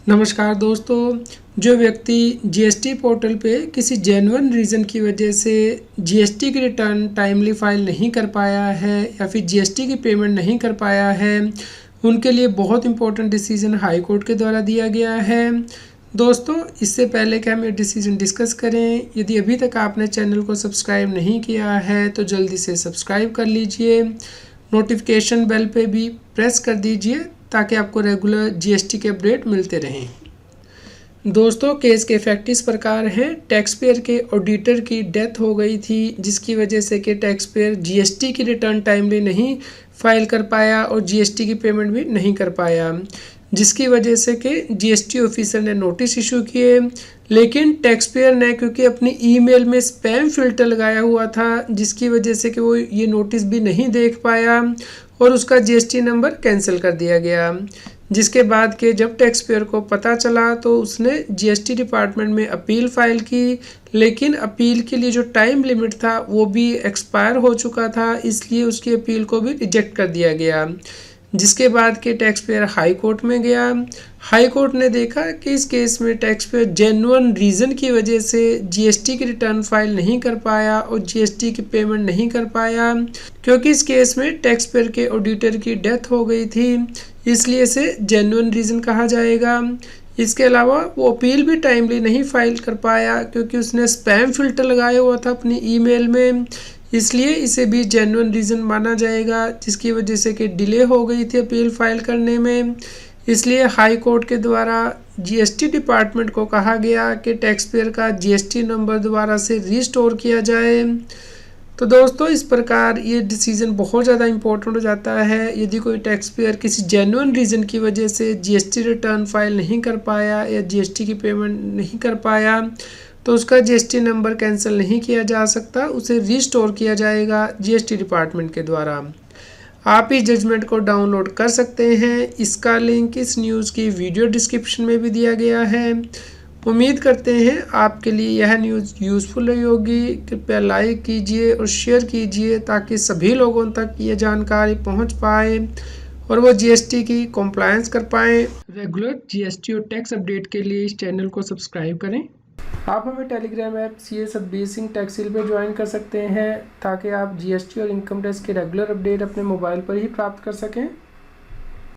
नमस्कार दोस्तों। जो व्यक्ति जीएसटी पोर्टल पे किसी जेन्युइन रीज़न की वजह से जीएसटी की रिटर्न टाइमली फाइल नहीं कर पाया है या फिर जीएसटी की पेमेंट नहीं कर पाया है, उनके लिए बहुत इंपॉर्टेंट डिसीजन हाई कोर्ट के द्वारा दिया गया है। दोस्तों, इससे पहले कि हम ये डिसीजन डिस्कस करें, यदि अभी तक आपने चैनल को सब्सक्राइब नहीं किया है तो जल्दी से सब्सक्राइब कर लीजिए। नोटिफिकेशन बेल पे भी प्रेस कर दीजिए ताकि आपको रेगुलर जीएसटी के अपडेट मिलते रहें। दोस्तों, केस के फैक्ट इस प्रकार हैं। टैक्स पेयर के ऑडिटर की डेथ हो गई थी, जिसकी वजह से कि टैक्स पेयर जीएसटी की रिटर्न टाइमली नहीं फाइल कर पाया और जीएसटी की पेमेंट भी नहीं कर पाया, जिसकी वजह से कि जीएसटी ऑफिसर ने नोटिस इशू किए। लेकिन टैक्स पेयर ने क्योंकि अपनी ईमेल में स्पैम फिल्टर लगाया हुआ था, जिसकी वजह से कि वो ये नोटिस भी नहीं देख पाया और उसका जीएसटी नंबर कैंसिल कर दिया गया। जिसके बाद के जब टैक्स पेयर को पता चला तो उसने जीएसटी डिपार्टमेंट में अपील फाइल की, लेकिन अपील के लिए जो टाइम लिमिट था वो भी एक्सपायर हो चुका था, इसलिए उसकी अपील को भी रिजेक्ट कर दिया गया। जिसके बाद के टैक्स पेयर हाई कोर्ट में गया। हाई कोर्ट ने देखा कि इस केस में टैक्स पेयर जेन्युइन रीज़न की वजह से जीएसटी की रिटर्न फाइल नहीं कर पाया और जीएसटी की पेमेंट नहीं कर पाया, क्योंकि इस केस में टैक्स पेयर के ऑडिटर की डेथ हो गई थी, इसलिए इसे जेन्युइन रीज़न कहा जाएगा। इसके अलावा वो अपील भी टाइमली नहीं फाइल कर पाया क्योंकि उसने स्पैम फिल्टर लगाया हुआ था अपनी ईमेल में, इसलिए इसे भी जेन्युइन रीज़न माना जाएगा, जिसकी वजह से कि डिले हो गई थी अपील फाइल करने में। इसलिए हाई कोर्ट के द्वारा जीएसटी डिपार्टमेंट को कहा गया कि टैक्स पेयर का जीएसटी नंबर दोबारा से रीस्टोर किया जाए। तो दोस्तों, इस प्रकार ये डिसीज़न बहुत ज़्यादा इंपॉर्टेंट हो जाता है। यदि कोई टैक्स पेयर किसी जेन्युइन रीज़न की वजह से जीएसटी रिटर्न फाइल नहीं कर पाया या जीएसटी की पेमेंट नहीं कर पाया तो उसका जीएसटी नंबर कैंसिल नहीं किया जा सकता, उसे रीस्टोर किया जाएगा जीएसटी डिपार्टमेंट के द्वारा। आप इस जजमेंट को डाउनलोड कर सकते हैं। इसका लिंक इस न्यूज़ की वीडियो डिस्क्रिप्शन में भी दिया गया है। उम्मीद करते हैं आपके लिए यह न्यूज़ यूज़फुल रही होगी। कृपया लाइक कीजिए और शेयर कीजिए ताकि सभी लोगों तक ये जानकारी पहुंच पाए और वो जीएसटी की कॉम्प्लायंस कर पाएँ। रेगुलर जीएसटी और टैक्स अपडेट के लिए इस चैनल को सब्सक्राइब करें। आप हमें Telegram app CA Satbir Singh टैक्सील पे ज्वाइन कर सकते हैं ताकि आप जीएसटी और इनकम टैक्स के रेगुलर अपडेट अपने मोबाइल पर ही प्राप्त कर सकें।